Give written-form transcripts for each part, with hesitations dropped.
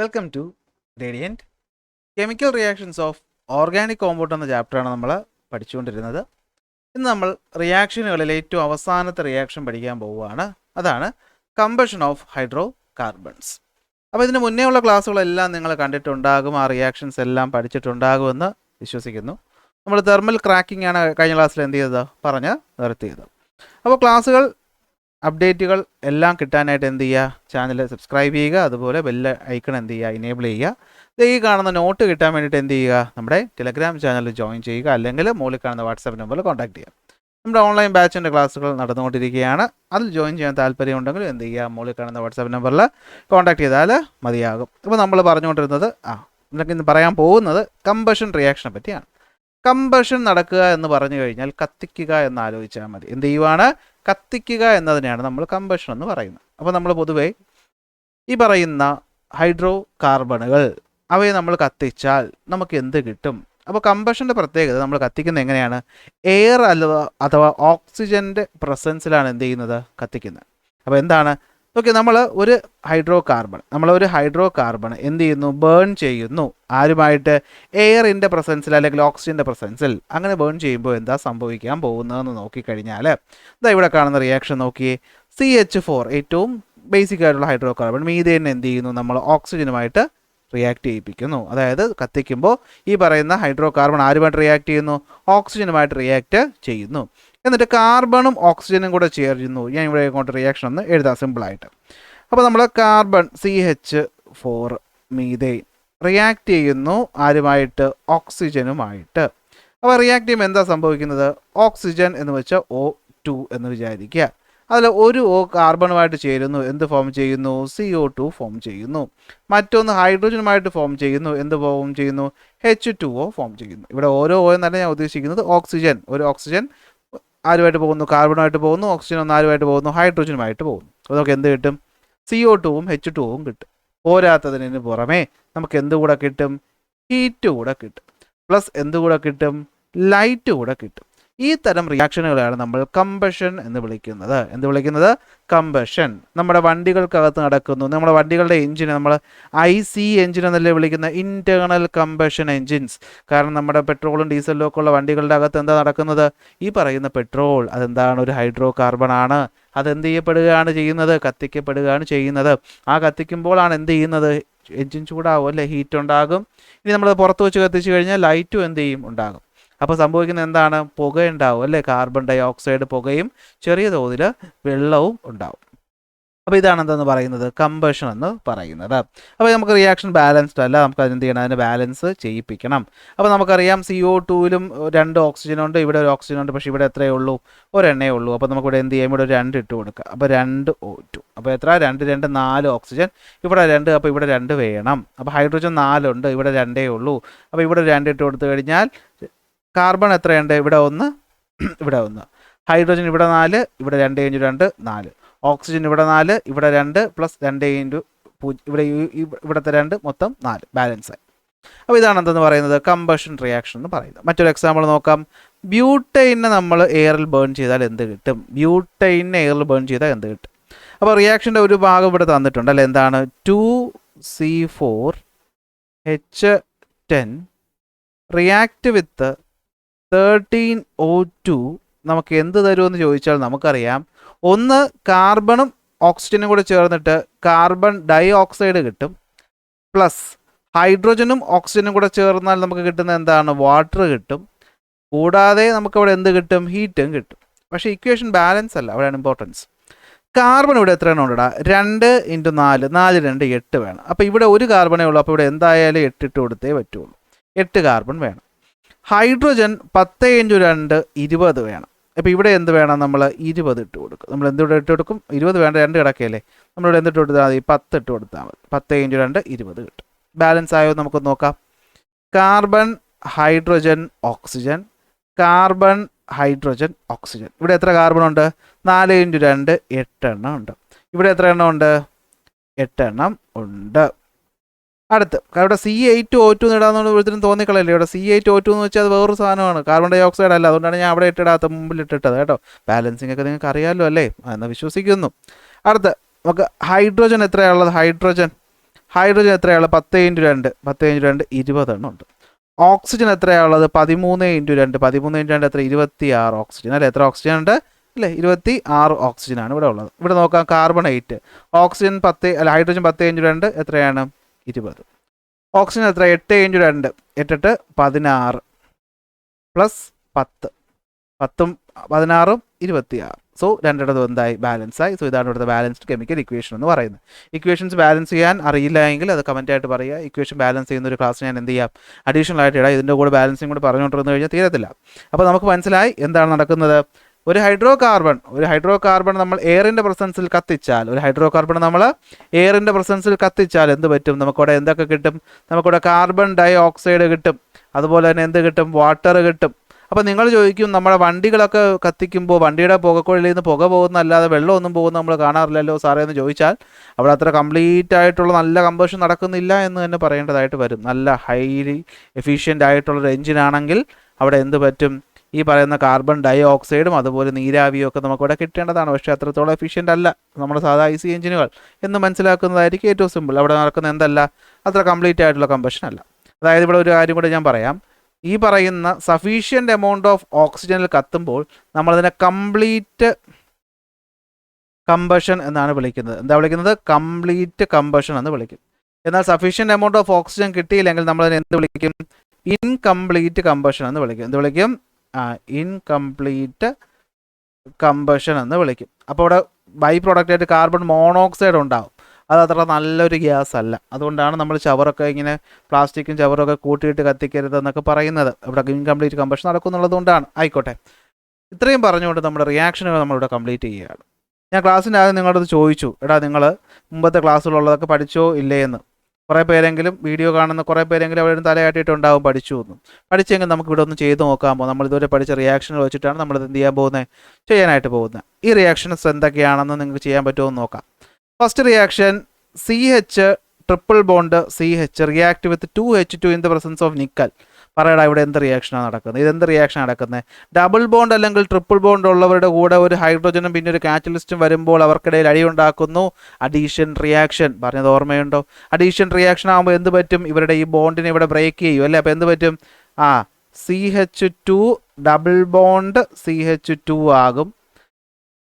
Welcome to radiant chemical reactions of organic compound എന്ന ചാപ്റ്ററാണ് നമ്മൾ പഠിച്ചുകൊണ്ടിരുന്നത്. ഇന്ന് നമ്മൾ റിയാക്ഷനുകളിൽ ഏറ്റവും അവസാനത്തെ റിയാക്ഷൻ പഠിക്കാൻ പോവുകയാണ്. അതാണ് കമ്പഷൻ ഓഫ് ഹൈഡ്രോ കാർബൺസ്. അപ്പോൾ ഇതിന് മുന്നേ ഉള്ള ക്ലാസ്സുകളെല്ലാം നിങ്ങൾ കണ്ടിട്ടുണ്ടാകും, ആ റിയാക്ഷൻസ് എല്ലാം പഠിച്ചിട്ടുണ്ടാകുമെന്ന് വിശ്വസിക്കുന്നു. നമ്മൾ തെർമൽ ക്രാക്കിംഗ് ആണ് കഴിഞ്ഞ ക്ലാസ്സിൽ എന്ത് ചെയ്തത് പറഞ്ഞ് നിർത്തിയത്. അപ്പോൾ ക്ലാസ്സുകൾ അപ്ഡേറ്റുകൾ എല്ലാം കിട്ടാനായിട്ട് എന്ത് ചെയ്യുക, ചാനൽ സബ്സ്ക്രൈബ് ചെയ്യുക, അതുപോലെ ബെല്ല് ഐക്കൺ എന്ത് ചെയ്യുക, ഇനേബിൾ ചെയ്യുക. ഈ കാണുന്ന നോട്ട് കിട്ടാൻ വേണ്ടിയിട്ട് എന്ത് ചെയ്യുക, നമ്മുടെ ടെലഗ്രാം ചാനലിൽ ജോയിൻ ചെയ്യുക, അല്ലെങ്കിൽ മുകളിൽ കാണുന്ന വാട്സാപ്പ് നമ്പറിൽ കോൺടാക്ട് ചെയ്യുക. നമ്മുടെ ഓൺലൈൻ ബാച്ചിൻ്റെ ക്ലാസ്സുകൾ നടന്നുകൊണ്ടിരിക്കുകയാണ്. അതിൽ ജോയിൻ ചെയ്യാൻ താല്പര്യമുണ്ടെങ്കിൽ എന്ത് ചെയ്യുക, മുകളിൽ കാണുന്ന വാട്സാപ്പ് നമ്പറിൽ കോൺടാക്ട് ചെയ്താൽ മതിയാകും. അപ്പോൾ നമ്മൾ പറഞ്ഞുകൊണ്ടിരുന്നത് ഇന്ന് പറയാൻ പോകുന്നത് കമ്പഷൻ റിയാക്ഷനെ പറ്റിയാണ്. കമ്പഷൻ നടക്കുക എന്ന് പറഞ്ഞു കഴിഞ്ഞാൽ കത്തിക്കുക എന്ന് ആലോചിച്ചാൽ മതി. എന്ത് ചെയ്യുവാണ്, കത്തിക്കുക എന്നതിനെയാണ് നമ്മൾ കമ്പഷൻ എന്ന് പറയുന്നത്. അപ്പോൾ നമ്മൾ പൊതുവേ ഈ പറയുന്ന ഹൈഡ്രോ കാർബണുകൾ അവയെ നമ്മൾ കത്തിച്ചാൽ നമുക്ക് എന്ത് കിട്ടും? അപ്പോൾ കമ്പഷൻ്റെ പ്രത്യേകത, നമ്മൾ കത്തിക്കുന്നത് എങ്ങനെയാണ്, എയർ അഥവാ ഓക്സിജൻ്റെ പ്രസൻസിലാണ് എന്ത് ചെയ്യുന്നത്, കത്തിക്കുന്നത്. അപ്പോൾ എന്താണ്, ഓക്കെ, നമ്മൾ ഒരു ഹൈഡ്രോ കാർബൺ എന്ത് ചെയ്യുന്നു, ബേൺ ചെയ്യുന്നു. ആരുമായിട്ട്? എയറിൻ്റെ പ്രസൻസിൽ അല്ലെങ്കിൽ ഓക്സിജൻ്റെ പ്രസൻസിൽ. അങ്ങനെ ബേൺ ചെയ്യുമ്പോൾ എന്താ സംഭവിക്കാൻ പോകുന്നതെന്ന് നോക്കിക്കഴിഞ്ഞാൽ ഇവിടെ കാണുന്ന റിയാക്ഷൻ നോക്കിയേ. CH4 ഏറ്റവും ബേസിക് ആയിട്ടുള്ള ഹൈഡ്രോ കാർബൺ മീഥേൻ എന്ത് ചെയ്യുന്നു, നമ്മൾ ഓക്സിജനുമായിട്ട് റിയാക്ട് ചെയ്യിപ്പിക്കുന്നു. അതായത് കത്തിക്കുമ്പോൾ ഈ പറയുന്ന ഹൈഡ്രോ കാർബൺ ആരുമായിട്ട് റിയാക്ട് ചെയ്യുന്നു, ഓക്സിജനുമായിട്ട് റിയാക്ട് ചെയ്യുന്നു. എന്നിട്ട് കാർബണും ഓക്സിജനും കൂടെ ചേരുന്നു. ഞാൻ ഇവിടെ ഇങ്ങോട്ട് റിയാക്ഷൻ ഒന്ന് എഴുതാം സിമ്പിളായിട്ട്. അപ്പോൾ നമ്മൾ കാർബൺ CH4 മീഥേൻ റിയാക്ട് ചെയ്യുന്നു ആരുമായിട്ട്, ഓക്സിജനുമായിട്ട്. അപ്പോൾ റിയാക്ട് ചെയ്യുമ്പോൾ എന്താ സംഭവിക്കുന്നത്, ഓക്സിജൻ എന്ന് വെച്ചാൽ O2 എന്ന് വിചാരിക്കുക. അതിൽ ഒരു O കാർബണുമായിട്ട് ചേരുന്നു, എന്ത് ഫോം ചെയ്യുന്നു, CO2 ഫോം ചെയ്യുന്നു. മറ്റൊന്ന് ഹൈഡ്രജനുമായിട്ട് ഫോം ചെയ്യുന്നു, എന്ത് ഫോം ചെയ്യുന്നു, H2O ഫോം ചെയ്യുന്നു. ഇവിടെ ഓരോ O എന്നല്ല ഞാൻ ഉദ്ദേശിക്കുന്നത് ഓക്സിജൻ. ഒരു ഓക്സിജൻ ആരുമായിട്ട് പോകുന്നു, കാർബണുമായിട്ട് പോകുന്നു. ഓക്സിജൻ ഒന്ന് ആരുമായിട്ട് പോകുന്നു, ഹൈഡ്രജനുമായിട്ട് പോകുന്നു. അപ്പോൾ നമുക്ക് എന്ത് കിട്ടും, CO2ഉം H2Oയും കിട്ടും. പോരാത്തതിന് പുറമേ നമുക്ക് എന്തുകൂടെ കിട്ടും, ഹീറ്റ് കൂടെ കിട്ടും. പ്ലസ് എന്തുകൂടെ കിട്ടും, ലൈറ്റ് കൂടെ കിട്ടും. ഈ തരം റിയാക്ഷനുകളാണ് നമ്മൾ കമ്പഷൻ എന്ന് വിളിക്കുന്നത്. എന്ത് വിളിക്കുന്നത്, കമ്പഷൻ. നമ്മുടെ വണ്ടികൾക്കകത്ത് നടക്കുന്നു. നമ്മുടെ വണ്ടികളുടെ എഞ്ചിന് നമ്മൾ IC എഞ്ചിൻ എന്നല്ലേ വിളിക്കുന്ന, ഇൻറ്റേർണൽ കമ്പഷൻ എഞ്ചിൻസ്. കാരണം നമ്മുടെ പെട്രോളും ഡീസലും ഒക്കെ ഉള്ള വണ്ടികളുടെ അകത്ത് എന്താ നടക്കുന്നത്, ഈ പറയുന്ന പെട്രോൾ അതെന്താണ്, ഒരു ഹൈഡ്രോ കാർബൺ ആണ്. അതെന്ത് ചെയ്യപ്പെടുകയാണ് ചെയ്യുന്നത്, കത്തിക്കപ്പെടുകയാണ് ചെയ്യുന്നത്. ആ കത്തിക്കുമ്പോഴാണ് എന്ത് ചെയ്യുന്നത്, എഞ്ചിൻ ചൂടാവും അല്ലേ, ഹീറ്റ് ഉണ്ടാകും. ഇനി നമ്മൾ പുറത്ത് വെച്ച് കത്തിച്ച് കഴിഞ്ഞാൽ ലൈറ്റും എന്ത് ചെയ്യും, ഉണ്ടാകും. അപ്പോൾ സംഭവിക്കുന്നത് എന്താണ്, പുകയുണ്ടാവും അല്ലേ, കാർബൺ ഡൈ ഓക്സൈഡ് പുകയും ചെറിയ തോതിൽ വെള്ളവും ഉണ്ടാവും. അപ്പോൾ ഇതാണ് എന്തെന്ന് പറയുന്നത്, കമ്പഷൻ എന്ന് പറയുന്നത്. അപ്പോൾ നമുക്ക് റിയാക്ഷൻ ബാലൻസ്ഡ് അല്ല, നമുക്ക് അതിനെന്ത് ചെയ്യണം, അതിനെ ബാലൻസ് ചെയ്യിപ്പിക്കണം. അപ്പോൾ നമുക്കറിയാം CO2ലും 2 ഓക്സിജനുണ്ട്, ഇവിടെ ഒരു ഓക്സിജനുണ്ട്. പക്ഷേ ഇവിടെ എത്രയേ ഉള്ളൂ, ഒരെണ്ണേ ഉള്ളൂ. അപ്പോൾ നമുക്കിവിടെ എന്ത് ചെയ്യാം, ഇവിടെ 2 ഇട്ട് കൊടുക്കുക. അപ്പോൾ 2 O2. അപ്പോൾ എത്ര, 2 2 4 ഓക്സിജൻ. ഇവിടെ 2, അപ്പോൾ ഇവിടെ 2 വേണം. അപ്പോൾ ഹൈഡ്രജൻ 4 ഉണ്ട്, ഇവിടെ 2 ഉള്ളൂ. അപ്പോൾ ഇവിടെ 2 ഇട്ട് കൊടുത്തു കഴിഞ്ഞാൽ കാർബൺ എത്രയുണ്ട്, ഇവിടെ 1, ഇവിടെ 1. ഹൈഡ്രജൻ ഇവിടെ 4, ഇവിടെ 2 × 2 4. ഓക്സിജൻ ഇവിടെ 4, ഇവിടെ 2 പ്ലസ് 2 × 0, ഇവിടെ ഇവിടുത്തെ 2 മൊത്തം 4, ബാലൻസായി. അപ്പോൾ ഇതാണ് എന്തെന്ന് പറയുന്നത്, കമ്പഷൻ റിയാക്ഷൻ എന്ന് പറയുന്നത്. മറ്റൊരു എക്സാമ്പിൾ നോക്കാം. ബ്യൂട്ടൈനെ നമ്മൾ എയറിൽ ബേൺ ചെയ്താൽ എന്ത് കിട്ടും, ബ്യൂട്ടൈനെ എയറിൽ ബേൺ ചെയ്താൽ എന്ത് കിട്ടും? അപ്പോൾ റിയാക്ഷൻ്റെ ഒരു ഭാഗം ഇവിടെ തന്നിട്ടുണ്ട് അല്ലേ, എന്താണ്, 2C4H10 റിയാക്ട് വിത്ത് 13O2 നമുക്ക് എന്ത് തരുമെന്ന് ചോദിച്ചാൽ നമുക്കറിയാം, ഒന്ന് കാർബണും ഓക്സിജനും കൂടെ ചേർന്നിട്ട് കാർബൺ ഡൈ ഓക്സൈഡ് കിട്ടും. പ്ലസ് ഹൈഡ്രജനും ഓക്സിജനും കൂടെ ചേർന്നാൽ നമുക്ക് കിട്ടുന്ന എന്താണ്, വാട്ടർ കിട്ടും. കൂടാതെ നമുക്കവിടെ എന്ത് കിട്ടും, ഹീറ്റും കിട്ടും. പക്ഷേ ഇക്വേഷൻ ബാലൻസ് അല്ല, അവിടെയാണ് ഇമ്പോർട്ടൻസ്. കാർബൺ ഇവിടെ എത്ര എണ്ണം ഉണ്ടടാ, 2 × 4, 4 2 8 വേണം. അപ്പോൾ ഇവിടെ ഒരു കാർബണേ ഉള്ളൂ, അപ്പോൾ ഇവിടെ എന്തായാലും 8 ഇട്ട് കൊടുത്തേ പറ്റുള്ളൂ. 8 കാർബൺ വേണം. ഹൈഡ്രജൻ 10 × 2 20 വേണം. അപ്പോൾ ഇവിടെ എന്ത് വേണം, നമ്മൾ 20 ഇട്ട് കൊടുക്കും. നമ്മൾ എന്തിവിടെ ഇട്ട് കൊടുക്കും, 20 വേണ്ട, 2 കിടക്കയല്ലേ, നമ്മളിവിടെ എന്തിട്ട് കൊടുത്താൽ മതി, 10 ഇട്ട് കൊടുത്താൽ മതി. 10 × 2 20 കിട്ടും. ബാലൻസ് ആയോ നമുക്ക് നോക്കാം. Carbon hydrogen oxygen, carbon hydrogen oxygen. ഇവിടെ എത്ര കാർബൺ ഉണ്ട്, 4 × 2 8 എണ്ണം ഉണ്ട്. ഇവിടെ എത്ര എണ്ണം ഉണ്ട്, 8 എണ്ണം ഉണ്ട്. അടുത്ത് ഇവിടെ C8O2 എന്ന് ഇടാന്ന് ഒരിക്കലും തോന്നിക്കളല്ലേ. ഇവിടെ C8O2 എന്ന് വെച്ചാൽ അത് വേറൊരു സാധനമാണ്, കാർബൺ ഡൈ ഓക്സൈഡ് അല്ല. അതുകൊണ്ടാണ് ഞാൻ അവിടെ ഇട്ടിടാത്ത, മുമ്പിൽ ഇട്ടിട്ടത് കേട്ടോ. ബാലൻസിങ് ഒക്കെ നിങ്ങൾക്ക് അറിയാമല്ലോ അല്ലേ, എന്ന് വിശ്വസിക്കുന്നു. അടുത്ത് നമുക്ക് ഹൈഡ്രജൻ എത്രയാണുള്ളത്, ഹൈഡ്രജൻ എത്രയാണ് 10 × 2 10 × 2 20 എണ്ണം ഉണ്ട്. ഓക്സിജൻ എത്രയാണുള്ളത് 13 × 2 13 × 2 എത്ര 26 ഓക്സിജൻ അല്ലേ. എത്ര ഓക്സിജൻ ഉണ്ട് അല്ലേ 26 ഓക്സിജനാണ് ഇവിടെ ഉള്ളത്. ഇവിടെ നോക്കാം കാർബൺ 8 ഓക്സിജൻ 10 അല്ല ഹൈഡ്രജൻ 10 × 2 എത്രയാണ് 20. ഓക്സിജൻ എത്ര 8 × 2 8 16 പ്ലസ് 10 10ഉം 16ഉം 26. സോ രണ്ടിടത്തും എന്തായി ബാലൻസായി. സോ ഇതാണ് ഇവിടുത്തെ ബാലൻസ്ഡ് കെമിക്കൽ ഇക്വേഷൻ എന്ന് പറയുന്നത്. ഇക്വേഷൻസ് ബാലൻസ് ചെയ്യാൻ അറിയില്ല എങ്കിൽ അത് കമൻ്റ് ആയിട്ട് പറയുക. ഇക്വേഷൻ ബാലൻസ് ചെയ്യുന്ന ഒരു ക്ലാസ് ഞാൻ എന്ത് ചെയ്യാം അഡീഷണൽ ആയിട്ട് ഇടാം. ഇതിൻ്റെ കൂടെ ബാലൻസിങ് കൂടെ പറഞ്ഞുകൊണ്ടിരുന്നു കഴിഞ്ഞാൽ തീരത്തില്ല. അപ്പോൾ നമുക്ക് മനസ്സിലായി എന്താണ് നടക്കുന്നത്. ഒരു ഹൈഡ്രോ കാർബൺ നമ്മൾ എയറിൻ്റെ പ്രസൻസിൽ കത്തിച്ചാൽ എന്ത് പറ്റും നമുക്കിവിടെ എന്തൊക്കെ കിട്ടും. നമുക്കിവിടെ കാർബൺ ഡൈ ഓക്സൈഡ് കിട്ടും. അതുപോലെ തന്നെ എന്ത് കിട്ടും വാട്ടർ കിട്ടും. അപ്പോൾ നിങ്ങൾ ചോദിക്കും നമ്മുടെ വണ്ടികളൊക്കെ കത്തിക്കുമ്പോൾ വണ്ടിയുടെ പുകക്കുഴലിൽ നിന്ന് പുക പോകുന്നതല്ലാതെ വെള്ളമൊന്നും പോകുന്ന നമ്മൾ കാണാറില്ലല്ലോ സാറേ എന്ന് ചോദിച്ചാൽ അവിടെ അത്ര കംപ്ലീറ്റ് ആയിട്ടുള്ള നല്ല കമ്പഷൻ നടക്കുന്നില്ല എന്ന് തന്നെ പറയേണ്ടതായിട്ട് വരും. നല്ല ഹൈലി എഫിഷ്യൻ്റ് ആയിട്ടുള്ളൊരു എഞ്ചിനാണെങ്കിൽ അവിടെ എന്ത് പറ്റും ഈ പറയുന്ന കാർബൺ ഡൈ ഓക്സൈഡും അതുപോലെ നീരാവിയും ഒക്കെ നമുക്കിവിടെ കിട്ടേണ്ടതാണ്. പക്ഷേ അത്രത്തോളം എഫിഷ്യൻ്റ് അല്ല നമ്മുടെ സാധാ IC എഞ്ചിനുകൾ എന്ന് മനസ്സിലാക്കുന്നതായിരിക്കും ഏറ്റവും സിമ്പിൾ. അവിടെ നടക്കുന്ന എന്തല്ല അത്ര കംപ്ലീറ്റ് ആയിട്ടുള്ള കമ്പഷൻ അല്ല. അതായത് ഇവിടെ ഒരു കാര്യം കൂടെ ഞാൻ പറയാം. ഈ പറയുന്ന സഫീഷ്യൻ്റ് എമൗണ്ട് ഓഫ് ഓക്സിജനിൽ കത്തുമ്പോൾ നമ്മളതിനെ കംപ്ലീറ്റ് കമ്പഷൻ എന്നാണ് വിളിക്കുന്നത്. എന്താ വിളിക്കുന്നത് കംപ്ലീറ്റ് കമ്പഷൻ എന്ന് വിളിക്കും. എന്നാൽ സഫീഷ്യൻ്റ് എമൗണ്ട് ഓഫ് ഓക്സിജൻ കിട്ടിയില്ലെങ്കിൽ നമ്മളതിനെ എന്ത് വിളിക്കും ഇൻകംപ്ലീറ്റ് കമ്പഷൻ എന്ന് വിളിക്കും. എന്ത് വിളിക്കും ഇൻകംപ്ലീറ്റ് കമ്പഷൻ എന്ന് വിളിക്കും. അപ്പോൾ ഇവിടെ ബൈ പ്രോഡക്റ്റായിട്ട് കാർബൺ മോണോക്സൈഡ് ഉണ്ടാവും. അത് അത്ര നല്ലൊരു ഗ്യാസ് അല്ല. അതുകൊണ്ടാണ് നമ്മൾ ചവറൊക്കെ ഇങ്ങനെ പ്ലാസ്റ്റിക്കും ചവറൊക്കെ കൂട്ടിയിട്ട് കത്തിക്കരുതെന്നൊക്കെ പറയുന്നത്. ഇവിടെ ഇൻകംപ്ലീറ്റ് കമ്പഷൻ നടക്കുന്നുള്ളത് കൊണ്ടാണ്. ആയിക്കോട്ടെ, ഇത്രയും പറഞ്ഞുകൊണ്ട് നമ്മുടെ റിയാക്ഷനുകൾ നമ്മളിവിടെ കംപ്ലീറ്റ് ചെയ്യുകയാണ്. ഞാൻ ക്ലാസ്സിൻ്റെ ആദ്യം നിങ്ങളോട് ചോദിച്ചു, എടാ നിങ്ങൾ മുമ്പത്തെ ക്ലാസ്സിലുള്ളതൊക്കെ പഠിച്ചോ ഇല്ലേ എന്ന്. കുറേ പേരെങ്കിലും വീഡിയോ കാണുന്ന കുറേ പേരെങ്കിലും അവിടെ തലയാട്ടിയിട്ടുണ്ടാവും പഠിച്ചു എന്നും. പഠിച്ചെങ്കിൽ നമുക്ക് ഇവിടെ ഒന്ന് ചെയ്ത് നോക്കാമോ. നമ്മൾ ഇതുവരെ പഠിച്ച റിയാക്ഷനുകൾ വെച്ചിട്ടാണ് നമ്മളിത് എന്ത് ചെയ്യാനായിട്ട് പോകുന്നത്. ഈ റിയാക്ഷൻസ് എന്തൊക്കെയാണെന്ന് നിങ്ങൾക്ക് ചെയ്യാൻ പറ്റുമോ എന്ന് നോക്കാം. First reaction CH triple bond CH react with 2H2 in the presence of nickel. പറയടാ ഇവിടെ എന്ത് റിയാക്ഷനാണ് നടക്കുന്നത്. ഇതെന്ത് റിയാക്ഷൻ നടക്കുന്നത് ഡബിൾ ബോണ്ട് അല്ലെങ്കിൽ ട്രിപ്പിൾ ബോണ്ട് ഉള്ളവരുടെ കൂടെ ഒരു ഹൈഡ്രോജനും പിന്നെ ഒരു കാറ്റലിസ്റ്റും വരുമ്പോൾ അവർക്കിടയിൽ അടിയുണ്ടാക്കുന്നു. അഡീഷൻ റിയാക്ഷൻ പറഞ്ഞത് ഓർമ്മയുണ്ടോ. അഡീഷൻ റിയാക്ഷൻ ആകുമ്പോൾ എന്ത് പറ്റും ഇവരുടെ ഈ ബോണ്ടിനെ ഇവിടെ ബ്രേക്ക് ചെയ്യും അല്ലേ. അപ്പോൾ എന്ത് പറ്റും CH2 ഡബിൾ ബോണ്ട് CH2 ആകും.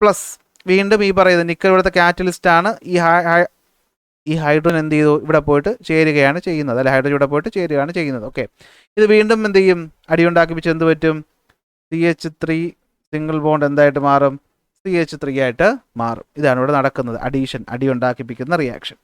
പ്ലസ് വീണ്ടും ഈ പറയുന്നത് നിക്കൽ ഇവിടുത്തെ കാറ്റലിസ്റ്റ് ആണ്. ഈ ഹൈഡ്രോജൻ എന്ത് ചെയ്തു ഇവിടെ പോയിട്ട് ചേരുകയാണ് ചെയ്യുന്നത് അല്ലെ. ഹൈഡ്രോജൻ ഇവിടെ പോയിട്ട് ചേരുകയാണ് ചെയ്യുന്നത്. ഓക്കെ, ഇത് വീണ്ടും എന്ത് ചെയ്യും അടിയുണ്ടാക്കിപ്പിച്ച് എന്ത് പറ്റും CH3 സിംഗിൾ ബോണ്ട് എന്തായിട്ട് മാറും CH3 ആയിട്ട് മാറും. ഇതാണ് ഇവിടെ നടക്കുന്നത് അഡീഷൻ അടിയുണ്ടാക്കിപ്പിക്കുന്ന റിയാക്ഷൻ.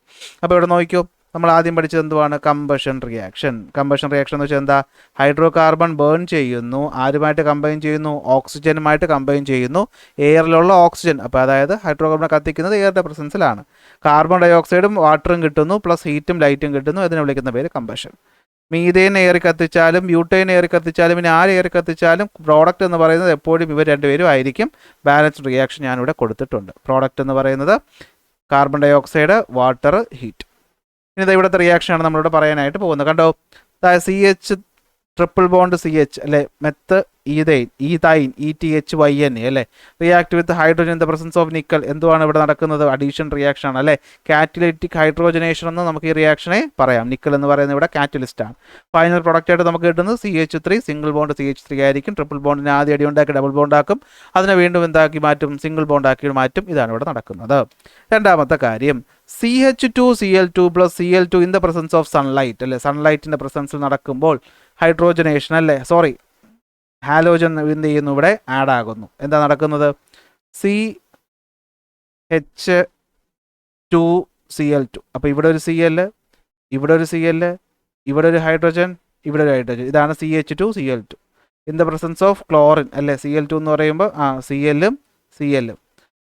അപ്പോൾ ഇവിടെ നോക്കിക്കോ നമ്മൾ ആദ്യം പഠിച്ചത് എന്തുവാണ് കമ്പഷൻ റിയാക്ഷൻ. കമ്പഷൻ റിയാക്ഷൻ എന്ന് വെച്ചാൽ എന്താ ഹൈഡ്രോ കാർബൺ ബേൺ ചെയ്യുന്നു. ആരുമായിട്ട് കമ്പൈൻ ചെയ്യുന്നു ഓക്സിജനുമായിട്ട് കമ്പൈൻ ചെയ്യുന്നു. എയറിലുള്ള ഓക്സിജൻ അപ്പോൾ അതായത് ഹൈഡ്രോ കാർബൺ കത്തിക്കുന്നത് എയറിൻ്റെ പ്രസൻസിലാണ്. കാർബൺ ഡൈ ഓക്സൈഡും വാട്ടറും കിട്ടുന്നു പ്ലസ് ഹീറ്റും ലൈറ്റും കിട്ടുന്നു. അതിനെ വിളിക്കുന്ന പേര് കമ്പഷൻ. മീഥേൻ എയർ കത്തിച്ചാലും ബ്യൂട്ടൈൻ എയർ കത്തിച്ചാലും പിന്നെ ആര് എയർ കത്തിച്ചാലും പ്രോഡക്റ്റ് എന്ന് പറയുന്നത് എപ്പോഴും ഇവർ രണ്ടുപേരും ആയിരിക്കും. ബാലൻസ്ഡ് റിയാക്ഷൻ ഞാനിവിടെ കൊടുത്തിട്ടുണ്ട്. പ്രോഡക്റ്റ് എന്ന് പറയുന്നത് carbon dioxide water heat. ഇനി ഇവിടുത്തെ റിയാക്ഷനാണ് നമ്മളിവിടെ പറയാനായിട്ട് പോകുന്നത്. കണ്ടോ CH ട്രിപ്പിൾ ബോണ്ട് CH അല്ലെ മെത്ത് ഈതൈൻ ETHYN അല്ലേ react with hydrogen in the presence of nickel. എന്തുവാണ് ഇവിടെ നടക്കുന്നത് അഡീഷൻ റിയാക്ഷൻ ആണ് അല്ലേ. കാറ്റലിറ്റിക് ഹൈഡ്രോജനേഷൻ എന്ന് നമുക്ക് ഈ റിയാക്ഷനെ പറയാം. നിക്കൽ എന്ന് പറയുന്നത് ഇവിടെ കാറ്റലിസ്റ്റ് ആണ്. ഫൈനൽ പ്രൊഡക്റ്റ് ആയിട്ട് നമുക്ക് കിട്ടുന്നത് CH3 സിംഗിൾ ബോണ്ട് CH3 ആയിരിക്കും. ട്രിപ്പിൾ ബോണ്ടിന് ആദ്യം അടി ഉണ്ടാക്കി ഡബിൾ ബോണ്ട് ആക്കും. അതിനെ വീണ്ടും എന്താക്കി മാറ്റും സിംഗിൾ ബോണ്ട് ആക്കി മാറ്റും. ഇതാണ് ഇവിടെ നടക്കുന്നത്. രണ്ടാമത്തെ കാര്യം CH2Cl2 plus Cl2 in the presence of sunlight അല്ലേ. സൺലൈറ്റിൻ്റെ പ്രസൻസിൽ നടക്കുമ്പോൾ ഹൈഡ്രോജനേഷൻ അല്ലേ ഹാലോജൻ എന്ത് ചെയ്യുന്നു ഇവിടെ ആഡ് ആകുന്നു. എന്താ നടക്കുന്നത് CH2Cl2. അപ്പോൾ ഇവിടെ ഒരു Cl ഇവിടെ ഒരു Cl ഇവിടെ ഒരു ഹൈഡ്രോജൻ ഇവിടെ ഒരു ഹൈഡ്രോജൻ. ഇതാണ് CH2Cl2 in the presence of chlorine അല്ലേ. Cl2 എന്ന് പറയുമ്പോൾ Clഉം Clഉം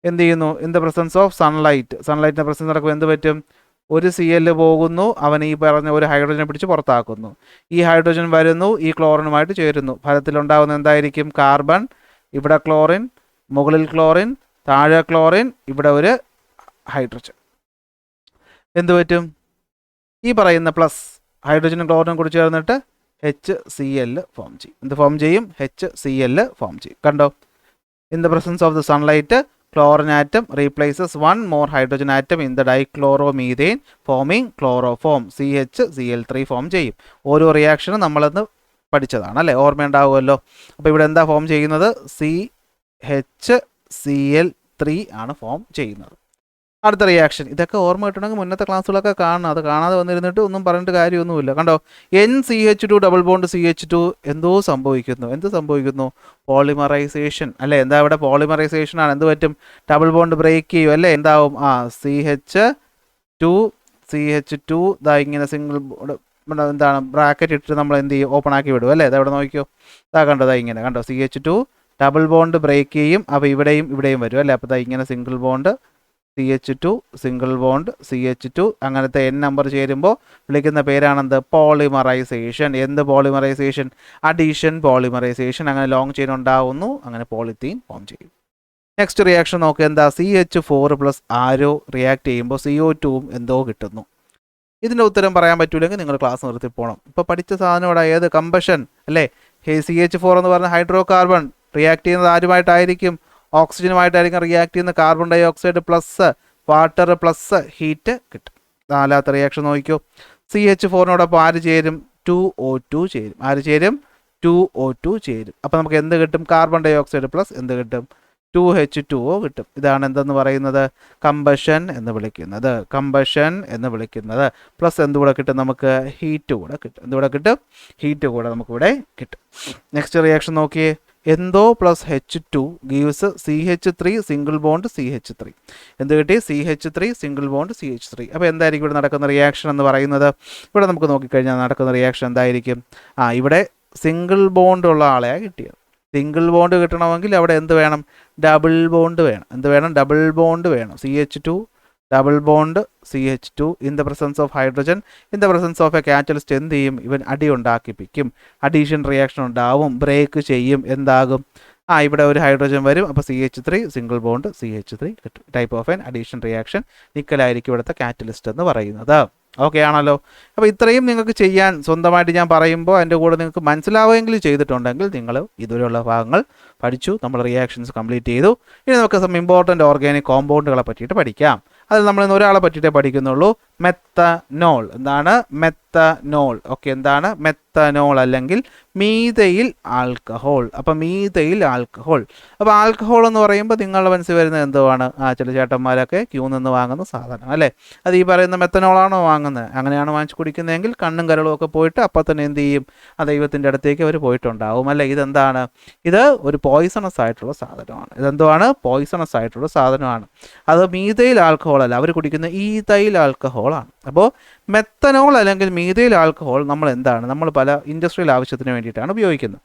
എന്ത് ചെയ്യുന്നു ഇൻ ദ പ്രസൻസ് ഓഫ് സൺലൈറ്റിൻ്റെ പ്രസൻസ് നടക്കുമ്പോൾ എന്ത് പറ്റും ഒരു Cl പോകുന്നു. അവൻ ഈ പറഞ്ഞ ഒരു ഹൈഡ്രോജനെ പിടിച്ച് പുറത്താക്കുന്നു. ഈ ഹൈഡ്രോജൻ വരുന്നു ഈ ക്ലോറിനുമായിട്ട് ചേരുന്നു. ഫലത്തിലുണ്ടാകുന്ന എന്തായിരിക്കും കാർബൺ ഇവിടെ ക്ലോറിൻ മുകളിൽ ക്ലോറിൻ താഴെ ക്ലോറിൻ ഇവിടെ ഒരു ഹൈഡ്രോജൻ. എന്ത് പറ്റും ഈ പറയുന്ന പ്ലസ് ഹൈഡ്രോജനും ക്ലോറിനും കൂടി ചേർന്നിട്ട് HCl ഫോം ചെയ്യും. എന്ത് ഫോം ചെയ്യും HCl ഫോം ചെയ്യും. കണ്ടോ in the presence of the sunlight chlorine atom replaces one more hydrogen atom in the dichloromethane forming chloroform. CHCl3 form ചെയ്യും. ഓരോ റിയാക്ഷനും നമ്മളന്ന് പഠിച്ചതാണ് അല്ലേ, ഓർമ്മയുണ്ടാവുമല്ലോ. അപ്പോൾ ഇവിടെ എന്താ ഫോം ചെയ്യുന്നത്? CHCl3 ആണ് ഫോം ചെയ്യുന്നത്. അടുത്ത റിയാക്ഷൻ, ഇതൊക്കെ ഓർമ്മ കിട്ടണമെങ്കിൽ മുന്നത്തെ ക്ലാസ്സുകളൊക്കെ കാണണം. അത് കാണാതെ വന്നിരുന്നിട്ട് ഒന്നും പറഞ്ഞിട്ട് കാര്യമൊന്നുമില്ല. കണ്ടോ, NCH2 ഡബിൾ ബോണ്ട് CH2 എന്തോ സംഭവിക്കുന്നു. എന്ത് സംഭവിക്കുന്നു? പോളിമറൈസേഷൻ അല്ലേ. എന്താ ഇവിടെ പോളിമറൈസേഷൻ ആണ്. എന്ത് പറ്റും? ഡബിൾ ബോണ്ട് ബ്രേക്ക് ചെയ്യും അല്ലേ. എന്താവും? CH2 ഇതാ ഇങ്ങനെ സിംഗിൾ ബോണ്ട് എന്താണ് ബ്രാക്കറ്റ് ഇട്ടിട്ട് നമ്മൾ എന്ത് ചെയ്യും? ഓപ്പൺ ആക്കി വിടും അല്ലേ. ഇതെവിടെ നോക്കിയോ, ഇതാ കണ്ടോ, ഇതാ ഇങ്ങനെ കണ്ടോ, CH2 ഡബിൾ ബോണ്ട് ബ്രേക്ക് ചെയ്യും. അപ്പോൾ ഇവിടെയും വരും അല്ലേ. അപ്പോൾ ഇതാ ഇങ്ങനെ single bond CH2 single bond CH2 അങ്ങനത്തെ N നമ്പർ ചേരുമ്പോൾ വിളിക്കുന്ന പേരാണെന്ത്? പോളിമറൈസേഷൻ. എന്ത് പോളിമറൈസേഷൻ? Addition polymerisation. അങ്ങനെ ലോങ് ചെയിൻ ഉണ്ടാവുന്നു, അങ്ങനെ പോളിത്തീൻ ഫോം ചെയ്യും. നെക്സ്റ്റ് റിയാക്ഷൻ നോക്കുക. എന്താ? CH4 പ്ലസ് ആരോ റിയാക്ട് ചെയ്യുമ്പോൾ CO2 എന്തോ കിട്ടുന്നു. ഇതിൻ്റെ ഉത്തരം പറയാൻ പറ്റൂലെങ്കിൽ നിങ്ങൾ ക്ലാസ് നിർത്തി പോകണം. ഇപ്പോൾ പഠിച്ച സാധനം ഇവിടെ ഏത്? കമ്പഷൻ അല്ലേ. CH4 എന്ന് പറഞ്ഞ ഹൈഡ്രോ കാർബൺ റിയാക്ട് ചെയ്യുന്നത് ആരുമായിട്ടായിരിക്കും? ഓക്സിജനുമായിട്ടായിരിക്കും റിയാക്ട് ചെയ്യുന്ന. Carbon dioxide plus water plus heat കിട്ടും. നാലാമത്തെ റിയാക്ഷൻ നോക്കിക്കോ. CH4നോടൊപ്പം ആര് ചേരും? 2O2 ചേരും. ആര് ചേരും? 2O2 ചേരും. അപ്പോൾ നമുക്ക് എന്ത് കിട്ടും? കാർബൺ ഡൈ ഓക്സൈഡ് പ്ലസ് എന്ത് കിട്ടും? 2H2O കിട്ടും. ഇതാണ് എന്തെന്ന് പറയുന്നത്? കമ്പഷൻ എന്ന് വിളിക്കുന്നത്. കമ്പഷൻ എന്ന് വിളിക്കുന്നത്. പ്ലസ് എന്തുകൂടെ കിട്ടും? നമുക്ക് ഹീറ്റ് കൂടെ കിട്ടും. എന്തുകൂടെ കിട്ടും? ഹീറ്റ് കൂടെ നമുക്കിവിടെ കിട്ടും. നെക്സ്റ്റ് റിയാക്ഷൻ നോക്കിയേ. എന്തോ plus H2 gives CH3 single bond CH3. എന്ത് കിട്ടി? CH3 single bond CH3. അപ്പോൾ എന്തായിരിക്കും ഇവിടെ നടക്കുന്ന റിയാക്ഷൻ എന്ന് പറയുന്നത്? ഇവിടെ നമുക്ക് നോക്കിക്കഴിഞ്ഞാൽ നടക്കുന്ന റിയാക്ഷൻ എന്തായിരിക്കും? ഇവിടെ സിംഗിൾ ബോണ്ട് ഉള്ള ആളെയാണ് കിട്ടിയത്. സിംഗിൾ ബോണ്ട് കിട്ടണമെങ്കിൽ അവിടെ എന്ത് വേണം? ഡബിൾ ബോണ്ട് വേണം. എന്ത് വേണം? ഡബിൾ ബോണ്ട് വേണം. CH2 double bond CH2 in the presence of hydrogen in the presence of a catalyst എന്ത് ചെയ്യും? ഇവൻ അടി ഉണ്ടാക്കിപ്പിക്കും. അഡീഷൻ റിയാക്ഷൻ ഉണ്ടാവും, ബ്രേക്ക് ചെയ്യും. എന്താകും? ഇവിടെ ഒരു ഹൈഡ്രജൻ വരും. അപ്പോൾ CH3 സിംഗിൾ ബോണ്ട് CH3 കിട്ടും. Type of an addition reaction. നിക്കലായിരിക്കും ഇവിടുത്തെ കാറ്റലിസ്റ്റ് എന്ന് പറയുന്നത്. ഓക്കെ ആണല്ലോ. അപ്പോൾ ഇത്രയും നിങ്ങൾക്ക് ചെയ്യാൻ സ്വന്തമായിട്ട് ഞാൻ പറയുമ്പോൾ അതിൻ്റെ കൂടെ നിങ്ങൾക്ക് മനസ്സിലാവുമെങ്കിലും ചെയ്തിട്ടുണ്ടെങ്കിൽ നിങ്ങൾ ഇതുവരെയുള്ള ഭാഗങ്ങൾ പഠിച്ചു. നമ്മൾ റിയാക്ഷൻസ് കംപ്ലീറ്റ് ചെയ്തു. ഇനി നമുക്ക് സം ഇമ്പോർട്ടൻ്റ് ഓർഗാനിക് കോമ്പൗണ്ടുകളെ പറ്റിയിട്ട് പഠിക്കാം. അതിൽ നമ്മൾ ഇന്ന് ഒരാളെ പറ്റിയിട്ടേ പഠിക്കുന്നുള്ളൂ. മെത്തനോൾ. എന്താണ്? മെത്തനോൾ. ഓക്കെ, എന്താണ് മെത്തനോൾ? അല്ലെങ്കിൽ മീഥൈൽ ആൽക്കഹോൾ. അപ്പം മീഥൈൽ ആൽക്കഹോൾ. അപ്പോൾ ആൽക്കഹോൾ എന്ന് പറയുമ്പോൾ നിങ്ങളുടെ മനസ്സിൽ വരുന്നത് എന്തുവാണ്? ചില ചേട്ടന്മാരൊക്കെ ക്യൂ നിന്ന് വാങ്ങുന്ന സാധനം അല്ലേ. അത് ഈ പറയുന്ന മെത്തനോളാണോ വാങ്ങുന്നത്? അങ്ങനെയാണ് വാങ്ങിച്ച് കുടിക്കുന്നതെങ്കിൽ കണ്ണും കരളും ഒക്കെ പോയിട്ട് അപ്പം തന്നെ എന്ത് ചെയ്യും? ആ ദൈവത്തിൻ്റെ അടുത്തേക്ക് അവർ പോയിട്ടുണ്ടാവും അല്ലേ. ഇതെന്താണ്? ഇത് ഒരു പോയിസണസ് ആയിട്ടുള്ള സാധനമാണ്. ഇതെന്തുവാണ്? പോയിസണസ് ആയിട്ടുള്ള സാധനമാണ്. അത് മീഥൈൽ ആൽക്കഹോൾ അല്ല, അവർ കുടിക്കുന്ന ഈഥൈൽ ആൽക്കഹോളാണ്. അപ്പോൾ മെത്തനോൾ അല്ലെങ്കിൽ മീഥൈൽ ആൽക്കഹോൾ നമ്മൾ എന്താണ്? നമ്മൾ പല ഇൻഡസ്ട്രിയൽ ആവശ്യത്തിന് വേണ്ടിയിട്ടാണ് ഉപയോഗിക്കുന്നത്.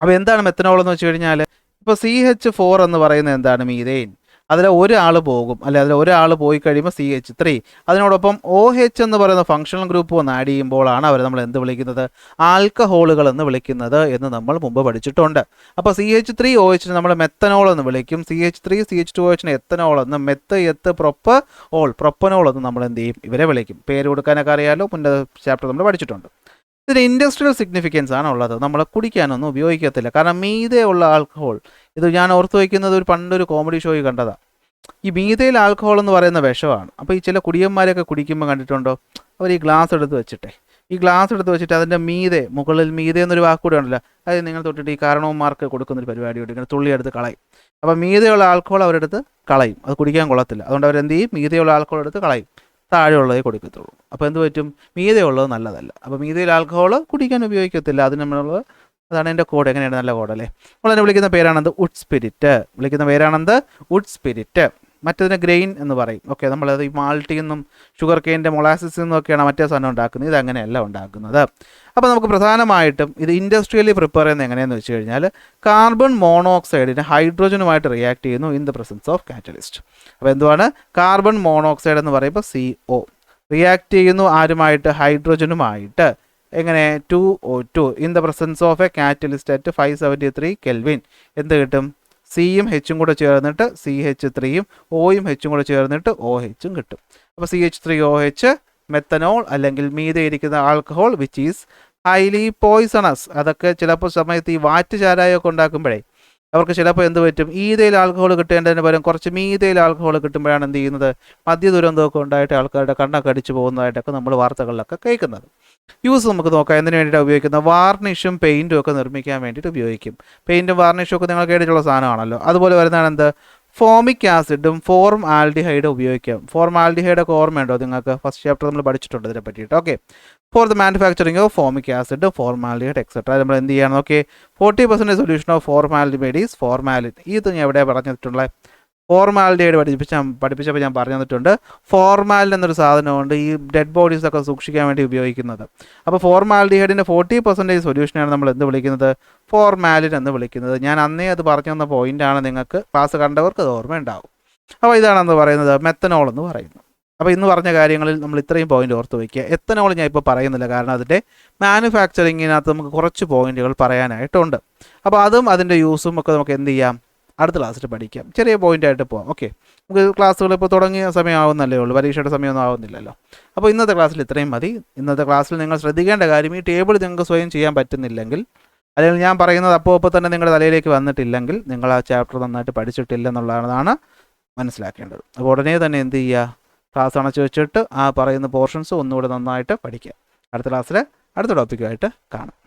അപ്പോൾ എന്താണ് മെത്തനോൾ എന്ന് വെച്ച് കഴിഞ്ഞാൽ, ഇപ്പോൾ CH4 എന്ന് പറയുന്നത് എന്താണ്? മീഥൈൻ. അതിൽ ഒരാൾ പോകും അല്ലെ, അതിൽ ഒരാൾ പോയി കഴിയുമ്പോൾ CH3 അതിനോടൊപ്പം OH എന്ന് പറയുന്ന ഫങ്ഷണൽ ഗ്രൂപ്പ് വന്ന് ആഡ് ചെയ്യുമ്പോഴാണ് അവർ നമ്മൾ എന്ത് വിളിക്കുന്നത്? ആൽക്കഹോളുകൾ എന്ന് വിളിക്കുന്നത് എന്ന് നമ്മൾ മുമ്പ് പഠിച്ചിട്ടുണ്ട്. അപ്പോൾ CH3OH നമ്മൾ മെത്തനോൾ എന്ന് വിളിക്കും. CH3CH2OH എത്തനോൾ എന്ന്, പ്രൊപ്പനോൾ എന്ന് നമ്മൾ എന്ത് ചെയ്യും? ഇവരെ വിളിക്കും. പേര് കൊടുക്കാനൊക്കെ അറിയാലോ, മുന്നേ ചാപ്റ്റർ നമ്മൾ പഠിച്ചിട്ടുണ്ട്. ഇതിന് ഇൻഡസ്ട്രിയൽ സിഗ്നിഫിക്കൻസ് ആണ് ഉള്ളത്. നമ്മൾ കുടിക്കാനൊന്നും ഉപയോഗിക്കത്തില്ല. കാരണം മീതെ ഉള്ള ആൽക്കഹോൾ, ഇത് ഞാൻ ഓർത്ത് വയ്ക്കുന്നത് പണ്ടൊരു കോമഡി ഷോയിൽ കണ്ടതാണ്. ഈ മീഥൈൽ ആൽക്കഹോൾ എന്ന് പറയുന്ന വിഷമാണ്. അപ്പോൾ ഈ ചില കുടിയന്മാരൊക്കെ കുടിക്കുമ്പോൾ കണ്ടിട്ടുണ്ടോ? അവർ ഈ ഗ്ലാസ് എടുത്ത് വെച്ചിട്ട് അതിൻ്റെ മുകളിൽ മീതെ എന്നൊരു വാക്കുകൂടെ ഉണ്ടല്ലോ, അത് നിങ്ങൾ തൊട്ടിട്ട് ഈ കാരണവന്മാർക്ക് കൊടുക്കുന്നൊരു പരിപാടിയുണ്ട്. ഇങ്ങനെ തുള്ളി എടുത്ത് കളയും. അപ്പോൾ മീതെയുള്ള ആൽക്കഹോൾ അവരെടുത്ത് കളയും. അത് കുടിക്കാൻ കൊള്ളത്തില്ല. അതുകൊണ്ട് അവരെന്ത് ചെയ്യും? മീതെയുള്ള ആൽക്കഹോൾ എടുത്ത് കളയും. താഴെയുള്ളതേ കൊടുക്കത്തുള്ളൂ. അപ്പോൾ എന്ത് പറ്റും? മീതെയുള്ളത് നല്ലതല്ല. അപ്പോൾ മീഥൈൽ ആൽക്കഹോൾ കുടിക്കാൻ ഉപയോഗിക്കത്തില്ല. അതിന് നമ്മളുള്ള അതാണ് എൻ്റെ കോഡ്. എങ്ങനെയാണ്? നല്ല കോഡല്ലേ. നമ്മളതിനെ വിളിക്കുന്ന പേരാണെന്ത്? Wood spirit. വിളിക്കുന്ന പേരാണെന്ത്? Wood spirit. മറ്റതിന് ഗ്രെയിൻ എന്ന് പറയും. ഓക്കെ, നമ്മളത് ഈ മാൾട്ടിൽ നിന്നും ഷുഗർ കെയിൻ്റെ മൊളാസിസിൽ നിന്നൊക്കെയാണ് മറ്റേ സാധനം ഉണ്ടാക്കുന്നത്. ഇത് അങ്ങനെയല്ല ഉണ്ടാക്കുന്നത്. അപ്പോൾ നമുക്ക് പ്രധാനമായിട്ടും ഇത് ഇൻഡസ്ട്രിയലി പ്രിപ്പയർ ചെയ്യുന്നത് എങ്ങനെയാണെന്ന് വെച്ച് കഴിഞ്ഞാൽ, കാർബൺ മോണോക്സൈഡിന് ഹൈഡ്രജനുമായിട്ട് റിയാക്ട് ചെയ്യുന്നു in the presence of catalyst. അപ്പോൾ എന്തുവാണ്? കാർബൺ മോണോക്സൈഡ് എന്ന് പറയുമ്പോൾ CO റിയാക്ട് ചെയ്യുന്നു ആരുമായിട്ട്? ഹൈഡ്രജനുമായിട്ട്. എങ്ങനെ? 2O2 in the presence of a catalyst at 573 kelvin. എന്ത് കിട്ടും? സിയും Hഉം കൂടെ ചേർന്നിട്ട് CH3യും Oയും Hഉം കൂടെ ചേർന്നിട്ട് OHഉം കിട്ടും. അപ്പോൾ CH3OH മെത്തനോൾ അല്ലെങ്കിൽ മീതെ ഇരിക്കുന്ന alcohol which is highly poisonous. അതൊക്കെ ചിലപ്പോൾ സമയത്ത് ഈ വാറ്റ് ചാരായമൊക്കെ ഉണ്ടാക്കുമ്പോഴേ അവർക്ക് ചിലപ്പോൾ എന്ത് പറ്റും, ഈതയിൽ ആൽക്കഹോൾ കിട്ടേണ്ടതിന് പകരം കുറച്ച് മീതയിൽ ആൽക്കഹോൾ കിട്ടുമ്പോഴാണ് എന്ത് ചെയ്യുന്നത്, മദ്യ ദുരന്തമൊക്കെ ഉണ്ടായിട്ട് ആൾക്കാരുടെ കണ്ണൊക്കെ അടിച്ചു പോകുന്നതായിട്ടൊക്കെ നമ്മൾ വാർത്തകളിലൊക്കെ കേൾക്കുന്നത്. യൂസ് നമുക്ക് നോക്കാം. എന്തിനു വേണ്ടിയിട്ടാണ് ഉപയോഗിക്കുന്നത്? വാർണിഷും പെയിൻറ്റും ഒക്കെ നിർമ്മിക്കാൻ വേണ്ടിയിട്ട് ഉപയോഗിക്കും. പെയിൻറ്റും വാർണിഷും ഒക്കെ നിങ്ങൾ കേട്ടിട്ടുള്ള സാധനമാണല്ലോ. അതുപോലെ വരുന്നതാണ് എന്ത്, ഫോമിക് ആസിഡും ഫോർം ആൽഡിഹൈഡും ഉപയോഗിക്കാം. ഫോർം ആൽഡിഹൈഡൊക്കെ ഓർമ്മയുണ്ടോ നിങ്ങൾക്ക്? ഫസ്റ്റ് ചാപ്റ്റർ നമ്മൾ പഠിച്ചിട്ടുണ്ട് ഇതിനെ പറ്റിയിട്ട്. Okay, for the manufacturing of formic acid, formaldehyde etcetera നമ്മൾ എന്ത് ചെയ്യണം? Okay, 40% solution of formaldehyde is formalin. ഇത് ഞാൻ എവിടെ പറഞ്ഞിട്ടുള്ള ഫോർമാലിറ്റിയുടെ പഠിപ്പിച്ചപ്പോൾ ഞാൻ പറഞ്ഞു തന്നിട്ടുണ്ട്. ഫോർമാലിൻ എന്നൊരു സാധനമുണ്ട് ഈ ഡെഡ് ബോഡീസ് ഒക്കെ സൂക്ഷിക്കാൻ വേണ്ടി ഉപയോഗിക്കുന്നത്. അപ്പോൾ ഫോർമാലിറ്റിയുടെ 40% സൊല്യൂഷനാണ് നമ്മൾ എന്ത് വിളിക്കുന്നത്? ഫോർമാലിൻ എന്ന് വിളിക്കുന്നത്. ഞാൻ അന്നേ അത് പറഞ്ഞു തന്ന പോയിൻ്റാണ്, നിങ്ങൾക്ക് ക്ലാസ് കണ്ടവർക്ക് അത് ഓർമ്മയുണ്ടാവും. അപ്പോൾ ഇതാണെന്ന് പറയുന്നത് മെത്തനോൾ എന്ന് പറയുന്നത്. അപ്പോൾ ഇന്ന് പറഞ്ഞ കാര്യങ്ങളിൽ നമ്മൾ ഇത്രയും പോയിന്റ് ഓർത്ത് വയ്ക്കുക. എത്തനോൾ ഞാൻ ഇപ്പോൾ പറയുന്നില്ല, കാരണം അതിൻ്റെ മാനുഫാക്ചറിങ്ങിനകത്ത് നമുക്ക് കുറച്ച് പോയിന്റുകൾ പറയാനായിട്ടുണ്ട്. അപ്പോൾ അതും അതിൻ്റെ യൂസും ഒക്കെ നമുക്ക് എന്ത് ചെയ്യാം, അടുത്ത ക്ലാസ്സിൽ പഠിക്കാം. ചെറിയ പോയിൻ്റായിട്ട് പോകാം. ഓക്കെ, നമുക്ക് ക്ലാസ്സുകൾ ഇപ്പോൾ തുടങ്ങിയ സമയമാവുന്നല്ലേ ഉള്ളൂ, പരീക്ഷയുടെ സമയമൊന്നും ആവുന്നില്ലല്ലോ. അപ്പോൾ ഇന്നത്തെ ക്ലാസ്സിൽ ഇത്രയും മതി. ഇന്നത്തെ ക്ലാസ്സിൽ നിങ്ങൾ ശ്രദ്ധിക്കേണ്ട കാര്യം, ഈ ടേബിൾ നിങ്ങൾക്ക് സ്വയം ചെയ്യാൻ പറ്റുന്നില്ലെങ്കിൽ, അല്ലെങ്കിൽ ഞാൻ പറയുന്നത് അപ്പോൾ തന്നെ നിങ്ങളുടെ തലയിലേക്ക് വന്നിട്ടില്ലെങ്കിൽ, നിങ്ങൾ ആ ചാപ്റ്റർ നന്നായിട്ട് പഠിച്ചിട്ടില്ലെന്നുള്ളതാണ് മനസ്സിലാക്കേണ്ടത്. അപ്പോൾ ഉടനെ തന്നെ എന്ത് ചെയ്യുക, ക്ലാസ് അണച്ചു വെച്ചിട്ട് ആ പറയുന്ന പോർഷൻസ് ഒന്നുകൂടെ നന്നായിട്ട് പഠിക്കുക. അടുത്ത ക്ലാസ്സിൽ അടുത്ത ടോപ്പിക്കുമായിട്ട് കാണാം.